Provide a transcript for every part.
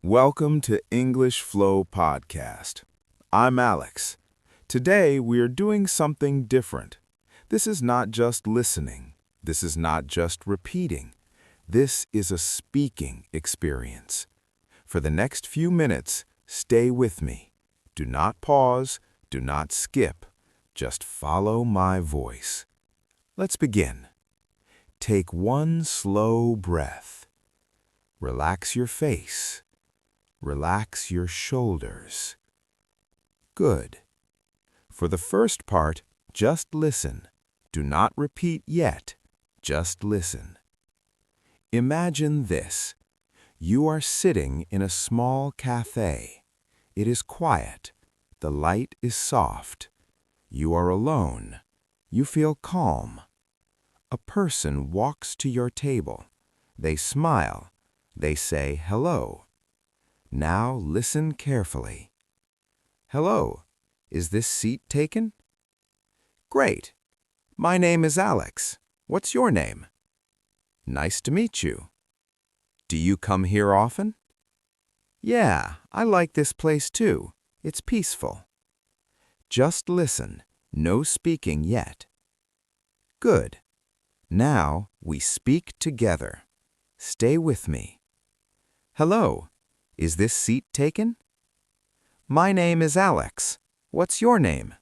Welcome to English Flow Podcast. I'm Alex. Today we are doing something different. This is not just listening. This is not just repeating. This is a speaking experience. For the next few minutes, stay with me. Do not pause. Do not skip. Just follow my voice. Let's begin. Take one slow breath. Relax your face. Relax your shoulders. Good. For the first part, just listen. Do not repeat yet. Just listen. Imagine this. You are sitting in a small cafe. It is quiet. The light is soft. You are alone. You feel calm. A person walks to your table. They smile. They say hello. Now listen carefully. Hello, is this seat taken? Great. My name is Alex. What's your name? Nice to meet you. Do you come here often? Yeah, I like this place too. It's peaceful. Just listen. No speaking yet. Good. Now we speak together. Stay with me. Hello. Is this seat taken? My name is Alex. What's your name?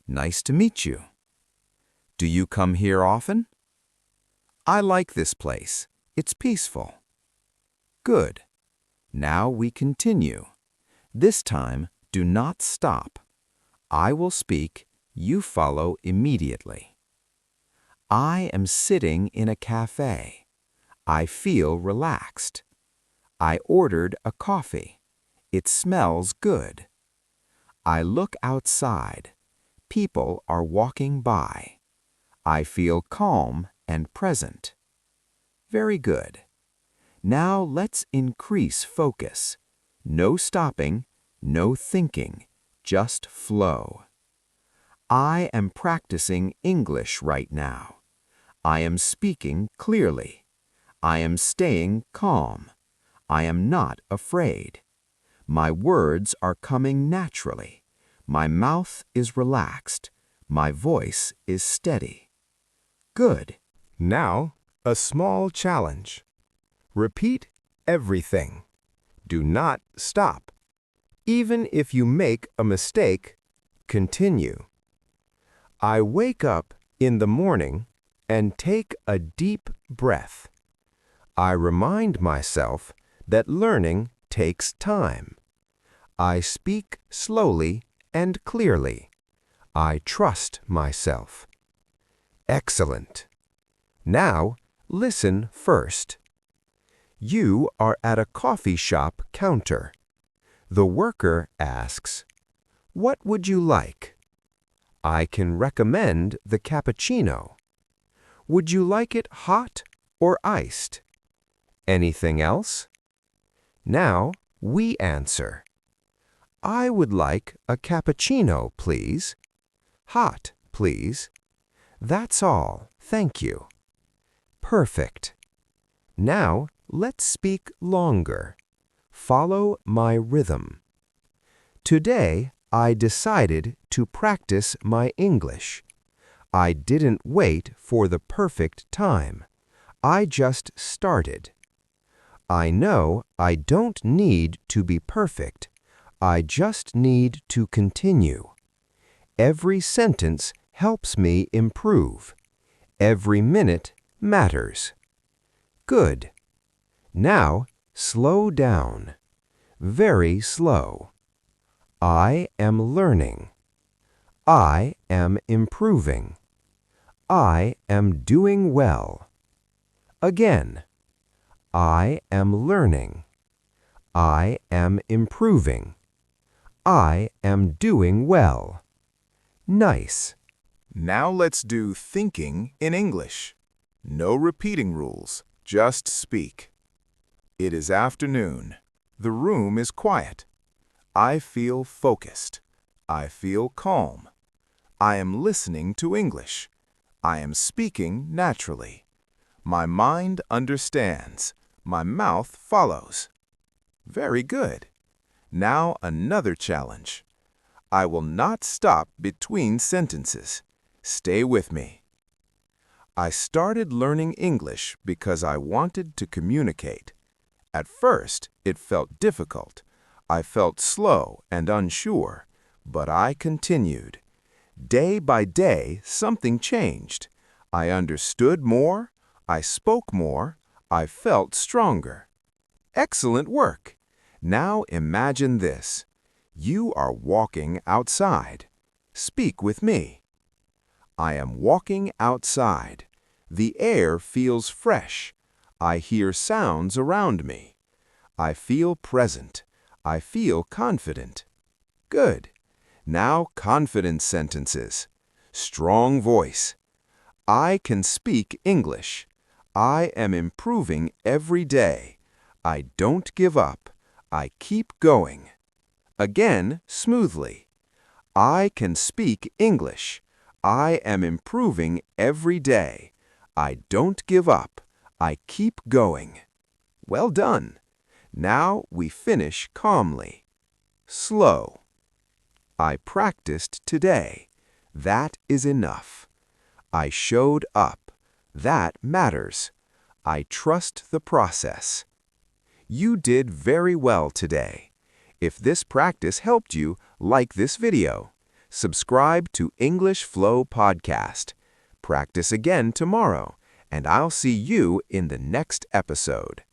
Nice to meet you. Do you come here often? I like this place. It's peaceful. Good. Now we continue. This time, do not stop. I will speak. You follow immediately. I am sitting in a cafe. I feel relaxed. I ordered a coffee. It smells good. I look outside. People are walking by. I feel calm and present. Very good. Now let's increase focus. No stopping, no thinking, just flow. I am practicing English right now. I am speaking clearly. I am staying calm. I am not afraid. My words are coming naturally. My mouth is relaxed. My voice is steady. Good. Now, a small challenge. Repeat everything. Do not stop. Even if you make a mistake, continue. I wake up in the morning and take a deep breath. I remind myself that learning takes time. I speak slowly and clearly. I trust myself. Excellent. Now, listen first. You are at a coffee shop counter. The worker asks, "What would you like?" I can recommend the cappuccino. Would you like it hot or iced? Anything else? Now we answer. I would like a cappuccino, please. Hot, please. That's all, thank you. Perfect. Now let's speak longer. Follow my rhythm. Today I decided to practice my English. I didn't wait for the perfect time. I just started. I know I don't need to be perfect. I just need to continue. Every sentence helps me improve. Every minute matters. Good. Now, slow down. Very slow. I am learning. I am improving. I am doing well. Again. I am learning. I am improving. I am doing well. Nice. Now let's do thinking in English. No repeating rules, just speak. It is afternoon. The room is quiet. I feel focused. I feel calm. I am listening to English. I am speaking naturally. My mind understands. My mouth follows. Very good. Now another challenge. I will not stop between sentences. Stay with me. I started learning English because I wanted to communicate. At first, it felt difficult. I felt slow and unsure, but I continued. Day by day, something changed. I understood more, I spoke more, I felt stronger. Excellent work! Now imagine this. You are walking outside. Speak with me. I am walking outside. The air feels fresh. I hear sounds around me. I feel present. I feel confident. Good. Now confident sentences. Strong voice. I can speak English. I am improving every day. I don't give up. I keep going. Again, smoothly. I can speak English. I am improving every day. I don't give up. I keep going. Well done. Now we finish calmly. Slow. I practiced today. That is enough. I showed up. That matters. I trust the process. You did very well today. If this practice helped you, like this video. Subscribe to English Flow Podcast. Practice again tomorrow, and I'll see you in the next episode.